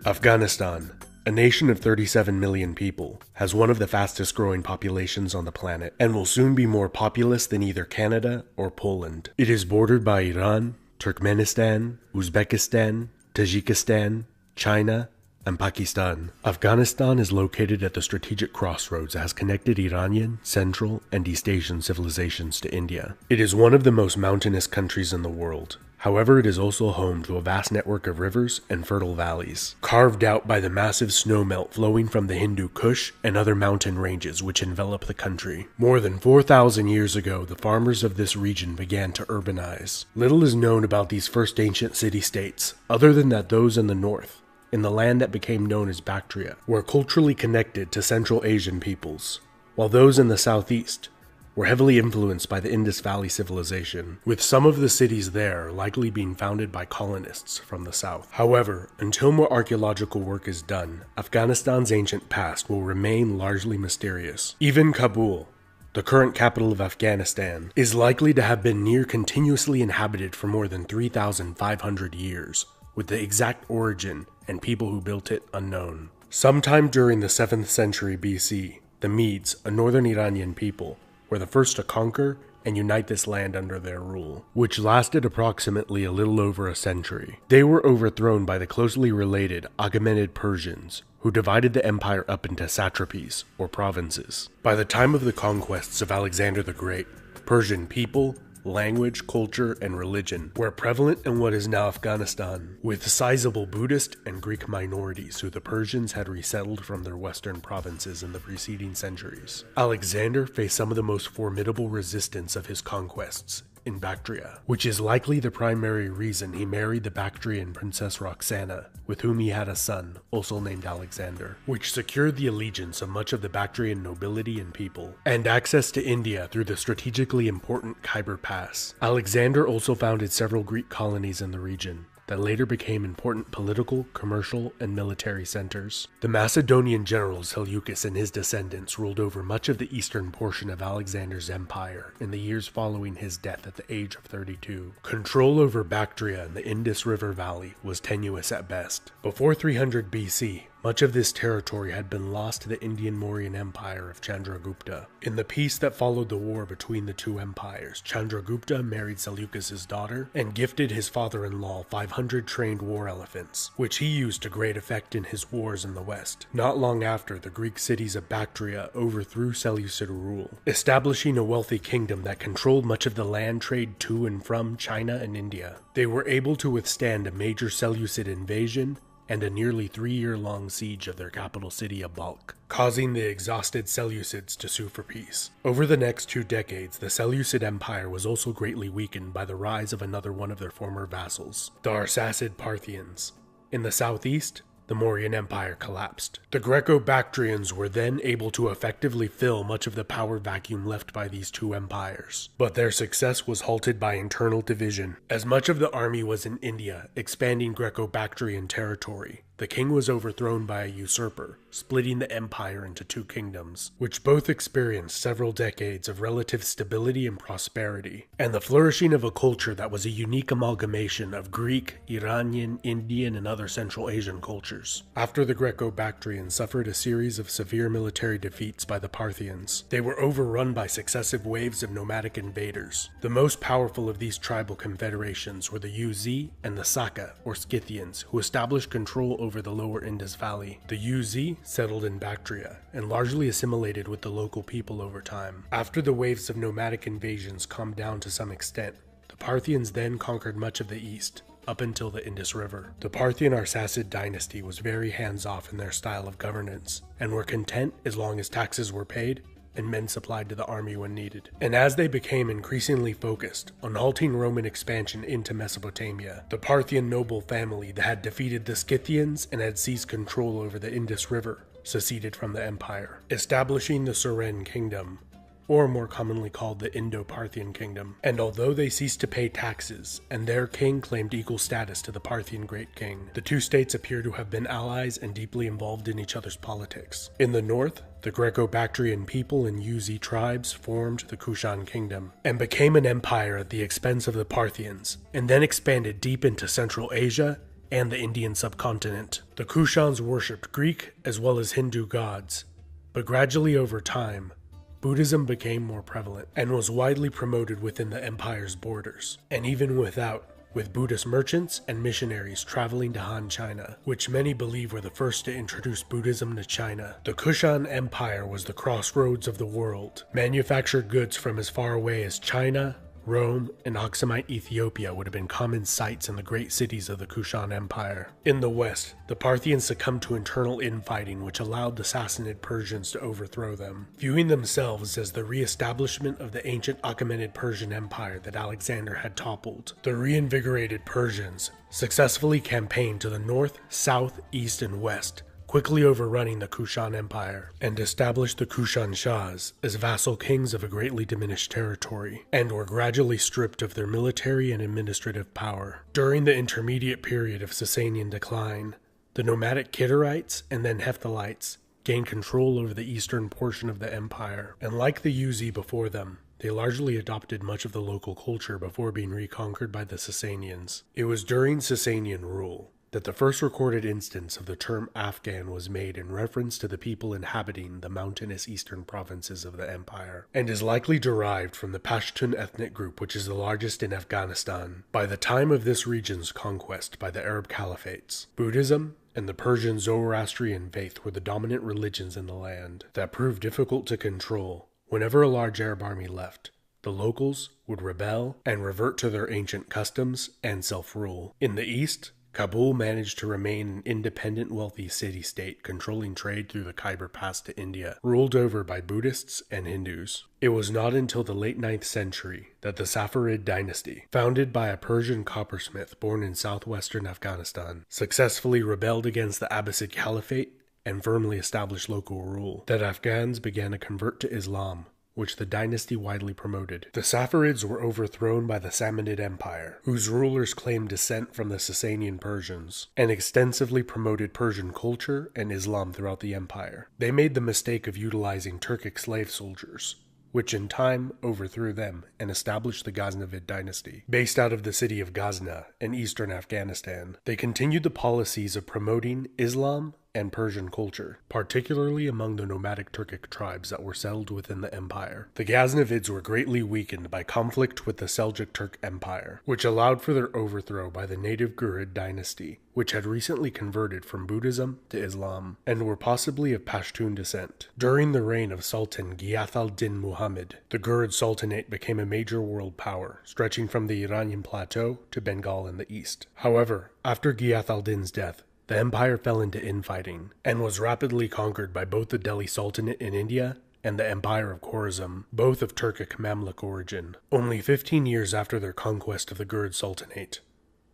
Afghanistan, a nation of 37 million people, has one of the fastest growing populations on the planet and will soon be more populous than either Canada or Poland. It is bordered by Iran, Turkmenistan, Uzbekistan, Tajikistan, China, and Pakistan. Afghanistan is located at the strategic crossroads that has connected Iranian, Central, and East Asian civilizations to India. It is one of the most mountainous countries in the world. However, it is also home to a vast network of rivers and fertile valleys, carved out by the massive snowmelt flowing from the Hindu Kush and other mountain ranges which envelop the country. More than 4,000 years ago, the farmers of this region began to urbanize. Little is known about these first ancient city-states, other than that those in the north, in the land that became known as Bactria, were culturally connected to Central Asian peoples, while those in the southeast were heavily influenced by the Indus Valley civilization, with some of the cities there likely being founded by colonists from the south. However, until more archaeological work is done, Afghanistan's ancient past will remain largely mysterious. Even Kabul, the current capital of Afghanistan, is likely to have been near continuously inhabited for more than 3,500 years, with the exact origin and people who built it unknown. Sometime during the 7th century BC, the Medes, a northern Iranian people, were the first to conquer and unite this land under their rule, which lasted approximately a little over a century. They were overthrown by the closely related Achaemenid Persians, who divided the empire up into satrapies, or provinces. By the time of the conquests of Alexander the Great, Persian people, language, culture, and religion were prevalent in what is now Afghanistan, with sizable Buddhist and Greek minorities who the Persians had resettled from their western provinces in the preceding centuries. Alexander faced some of the most formidable resistance of his conquests in Bactria, which is likely the primary reason he married the Bactrian princess Roxana, with whom he had a son, also named Alexander, which secured the allegiance of much of the Bactrian nobility and people, and access to India through the strategically important Khyber Pass. Alexander also founded several Greek colonies in the region that later became important political, commercial, and military centers. The Macedonian general Seleucus and his descendants ruled over much of the eastern portion of Alexander's empire in the years following his death at the age of 32. Control over Bactria and the Indus River Valley was tenuous at best. Before 300 BC, much of this territory had been lost to the Indian Mauryan Empire of Chandragupta. In the peace that followed the war between the two empires, Chandragupta married Seleucus's daughter and gifted his father-in-law 500 trained war elephants, which he used to great effect in his wars in the west. Not long after, the Greek cities of Bactria overthrew Seleucid rule, establishing a wealthy kingdom that controlled much of the land trade to and from China and India. They were able to withstand a major Seleucid invasion and a nearly 3-year-long siege of their capital city of Balkh, causing the exhausted Seleucids to sue for peace. Over the next 2 decades, the Seleucid Empire was also greatly weakened by the rise of another one of their former vassals, the Arsacid Parthians. In the southeast, the Mauryan Empire collapsed. The Greco-Bactrians were then able to effectively fill much of the power vacuum left by these two empires, but their success was halted by internal division. As much of the army was in India, expanding Greco-Bactrian territory, the king was overthrown by a usurper, splitting the empire into 2 kingdoms, which both experienced several decades of relative stability and prosperity, and the flourishing of a culture that was a unique amalgamation of Greek, Iranian, Indian, and other Central Asian cultures. After the Greco-Bactrians suffered a series of severe military defeats by the Parthians, they were overrun by successive waves of nomadic invaders. The most powerful of these tribal confederations were the Uz and the Saka, or Scythians, who established control over the lower Indus Valley. The Uz settled in Bactria and largely assimilated with the local people over time. After the waves of nomadic invasions calmed down to some extent, the Parthians then conquered much of the east, up until the Indus River. The Parthian Arsacid dynasty was very hands-off in their style of governance, and were content as long as taxes were paid and men supplied to the army when needed. And as they became increasingly focused on halting Roman expansion into Mesopotamia, the Parthian noble family that had defeated the Scythians and had seized control over the Indus River seceded from the empire, establishing the Suren kingdom, or more commonly called the Indo-Parthian kingdom. And although they ceased to pay taxes, and their king claimed equal status to the Parthian Great King, the two states appear to have been allies and deeply involved in each other's politics. In the north, the Greco-Bactrian people and Uz tribes formed the Kushan kingdom, and became an empire at the expense of the Parthians, and then expanded deep into Central Asia and the Indian subcontinent. The Kushans worshipped Greek as well as Hindu gods, but gradually over time, Buddhism became more prevalent and was widely promoted within the empire's borders, and even without, with Buddhist merchants and missionaries traveling to Han China, which many believe were the first to introduce Buddhism to China. The Kushan Empire was the crossroads of the world. Manufactured goods from as far away as China, Rome, and Aksumite Ethiopia would have been common sights in the great cities of the Kushan Empire. In the west, the Parthians succumbed to internal infighting which allowed the Sassanid Persians to overthrow them. Viewing themselves as the re-establishment of the ancient Achaemenid Persian Empire that Alexander had toppled, the reinvigorated Persians successfully campaigned to the north, south, east, and west, quickly overrunning the Kushan Empire, and established the Kushan Shahs as vassal kings of a greatly diminished territory, and were gradually stripped of their military and administrative power. During the intermediate period of Sasanian decline, the nomadic Kidarites and then Hephthalites gained control over the eastern portion of the empire, and like the Yuezhi before them, they largely adopted much of the local culture before being reconquered by the Sasanians. It was during Sasanian rule that the first recorded instance of the term Afghan was made in reference to the people inhabiting the mountainous eastern provinces of the empire, and is likely derived from the Pashtun ethnic group, which is the largest in Afghanistan. By the time of this region's conquest by the Arab caliphates, Buddhism and the Persian Zoroastrian faith were the dominant religions in the land. That proved difficult to control. Whenever a large Arab army left, the locals would rebel and revert to their ancient customs and self-rule. In the east, Kabul managed to remain an independent, wealthy city-state, controlling trade through the Khyber Pass to India, ruled over by Buddhists and Hindus. It was not until the late 9th century that the Safarid dynasty, founded by a Persian coppersmith born in southwestern Afghanistan, successfully rebelled against the Abbasid Caliphate and firmly established local rule, that Afghans began to convert to Islam, which the dynasty widely promoted. The Safarids were overthrown by the Samanid Empire, whose rulers claimed descent from the Sasanian Persians, and extensively promoted Persian culture and Islam throughout the empire. They made the mistake of utilizing Turkic slave soldiers, which in time overthrew them and established the Ghaznavid dynasty. Based out of the city of Ghazna in eastern Afghanistan, they continued the policies of promoting Islam and Persian culture, particularly among the nomadic Turkic tribes that were settled within the empire. The Ghaznavids were greatly weakened by conflict with the Seljuk Turk Empire, which allowed for their overthrow by the native Ghurid dynasty, which had recently converted from Buddhism to Islam, and were possibly of Pashtun descent. During the reign of Sultan Ghiyath al-Din Muhammad, the Ghurid Sultanate became a major world power, stretching from the Iranian plateau to Bengal in the east. However, after Ghiyath al-Din's death, the empire fell into infighting, and was rapidly conquered by both the Delhi Sultanate in India and the Empire of Khorasan, both of Turkic Mamluk origin. Only 15 years after their conquest of the Ghurid Sultanate,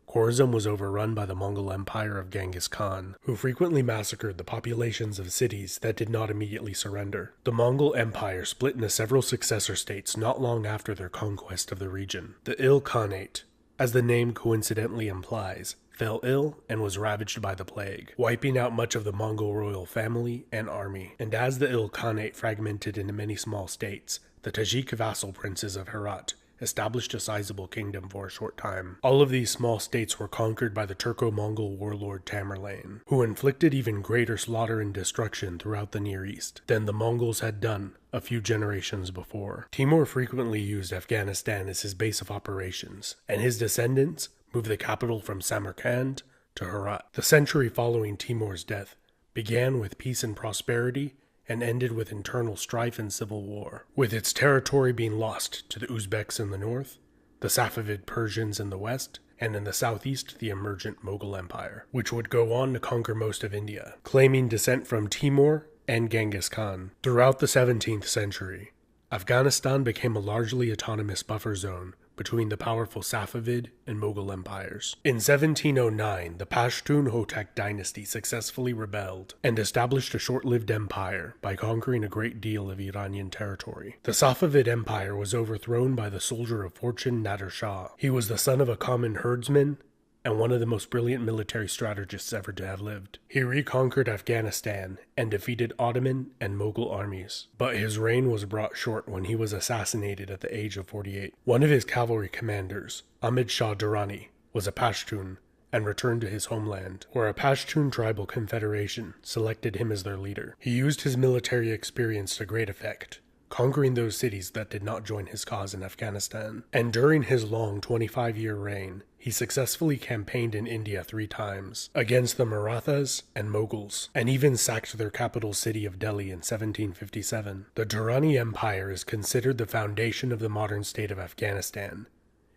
Khorasan was overrun by the Mongol Empire of Genghis Khan, who frequently massacred the populations of cities that did not immediately surrender. The Mongol Empire split into several successor states not long after their conquest of the region. The Il Khanate, as the name coincidentally implies, fell ill and was ravaged by the plague, wiping out much of the Mongol royal family and army. And as the Il Khanate fragmented into many small states, the Tajik vassal princes of Herat established a sizable kingdom for a short time. All of these small states were conquered by the Turco-Mongol warlord Tamerlane, who inflicted even greater slaughter and destruction throughout the Near East than the Mongols had done a few generations before. Timur frequently used Afghanistan as his base of operations, and his descendants moved the capital from Samarkand to Herat. The century following Timur's death began with peace and prosperity and ended with internal strife and civil war, with its territory being lost to the Uzbeks in the north, the Safavid Persians in the west, and in the southeast the emergent Mughal Empire, which would go on to conquer most of India, claiming descent from Timur and Genghis Khan. Throughout the 17th century, Afghanistan became a largely autonomous buffer zone between the powerful Safavid and Mughal empires. In 1709, the Pashtun Hotak dynasty successfully rebelled and established a short-lived empire by conquering a great deal of Iranian territory. The Safavid Empire was overthrown by the soldier of fortune Nader Shah. He was the son of a common herdsman and one of the most brilliant military strategists ever to have lived. He reconquered Afghanistan and defeated Ottoman and Mughal armies, but his reign was brought short when he was assassinated at the age of 48. One of his cavalry commanders, Ahmed Shah Durrani, was a Pashtun and returned to his homeland, where a Pashtun tribal confederation selected him as their leader. He used his military experience to great effect, conquering those cities that did not join his cause in Afghanistan. And during his long 25-year reign, he successfully campaigned in India 3 times, against the Marathas and Mughals, and even sacked their capital city of Delhi in 1757. The Durrani Empire is considered the foundation of the modern state of Afghanistan,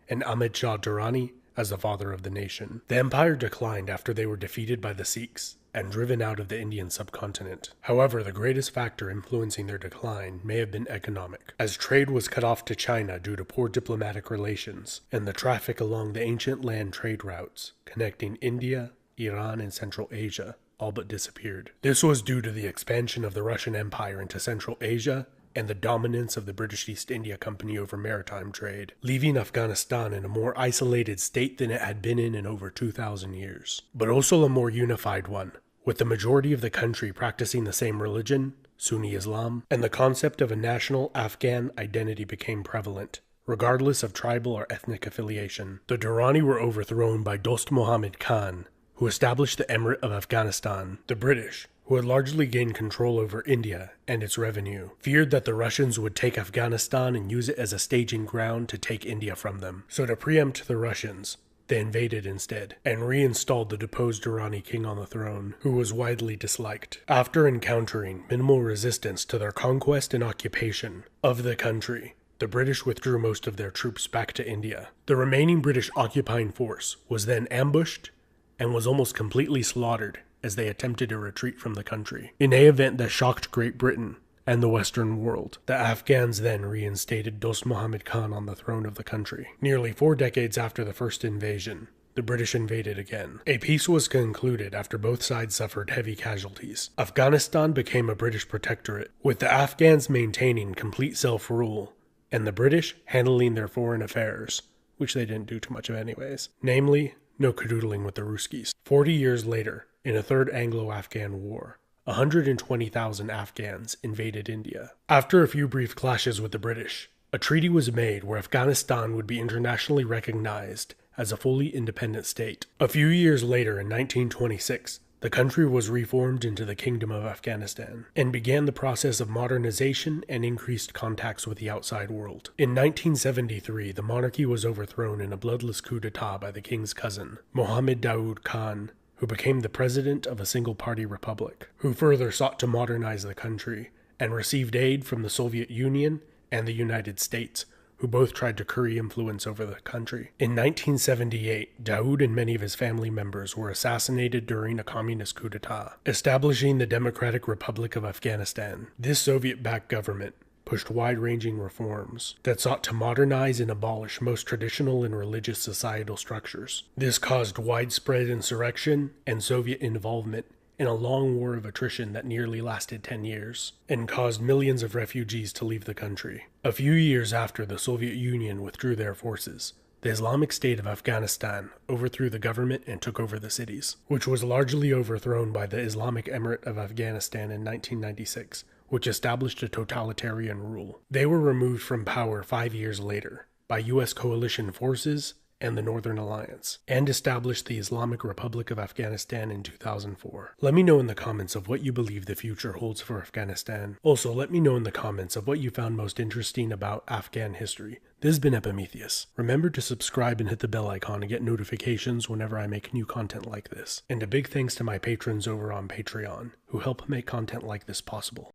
and Ahmad Shah Durrani as the father of the nation. The empire declined after they were defeated by the Sikhs and driven out of the Indian subcontinent. However, the greatest factor influencing their decline may have been economic, as trade was cut off to China due to poor diplomatic relations, and the traffic along the ancient land trade routes connecting India, Iran, and Central Asia all but disappeared. This was due to the expansion of the Russian Empire into Central Asia and the dominance of the British East India Company over maritime trade, leaving Afghanistan in a more isolated state than it had been in over 2,000 years, but also a more unified one, with the majority of the country practicing the same religion, Sunni Islam, and the concept of a national Afghan identity became prevalent, regardless of tribal or ethnic affiliation. The Durrani were overthrown by Dost Muhammad Khan, who established the Emirate of Afghanistan. The British, who had largely gained control over India and its revenue, feared that the Russians would take Afghanistan and use it as a staging ground to take India from them. So to preempt the Russians, they invaded instead, and reinstalled the deposed Durrani king on the throne, who was widely disliked. After encountering minimal resistance to their conquest and occupation of the country, the British withdrew most of their troops back to India. The remaining British occupying force was then ambushed and was almost completely slaughtered as they attempted to retreat from the country. In an event that shocked Great Britain and the Western world, the Afghans then reinstated Dost Muhammad Khan on the throne of the country. Nearly 4 decades after the first invasion, the British invaded again. A peace was concluded after both sides suffered heavy casualties. Afghanistan became a British protectorate, with the Afghans maintaining complete self-rule, and the British handling their foreign affairs, which they didn't do too much of anyways. Namely, no cadoodling with the Ruskies. 40 years later, in a third Anglo-Afghan war, 120,000 Afghans invaded India. After a few brief clashes with the British, a treaty was made where Afghanistan would be internationally recognized as a fully independent state. A few years later, in 1926, the country was reformed into the Kingdom of Afghanistan and began the process of modernization and increased contacts with the outside world. In 1973, the monarchy was overthrown in a bloodless coup d'etat by the king's cousin, Mohammed Daoud Khan, who became the president of a single-party republic, who further sought to modernize the country and received aid from the Soviet Union and the United States, who both tried to curry influence over the country. In 1978, Daoud and many of his family members were assassinated during a communist coup d'etat, establishing the Democratic Republic of Afghanistan. This Soviet-backed government pushed wide-ranging reforms that sought to modernize and abolish most traditional and religious societal structures. This caused widespread insurrection and Soviet involvement in a long war of attrition that nearly lasted 10 years, and caused millions of refugees to leave the country. A few years after the Soviet Union withdrew their forces, the Islamic State of Afghanistan overthrew the government and took over the cities, which was largely overthrown by the Islamic Emirate of Afghanistan in 1996, which established a totalitarian rule. They were removed from power 5 years later by U.S. coalition forces and the Northern Alliance, and established the Islamic Republic of Afghanistan in 2004. Let me know in the comments of what you believe the future holds for Afghanistan. Also, let me know in the comments of what you found most interesting about Afghan history. This has been Epimetheus. Remember to subscribe and hit the bell icon to get notifications whenever I make new content like this. And a big thanks to my patrons over on Patreon, who help make content like this possible.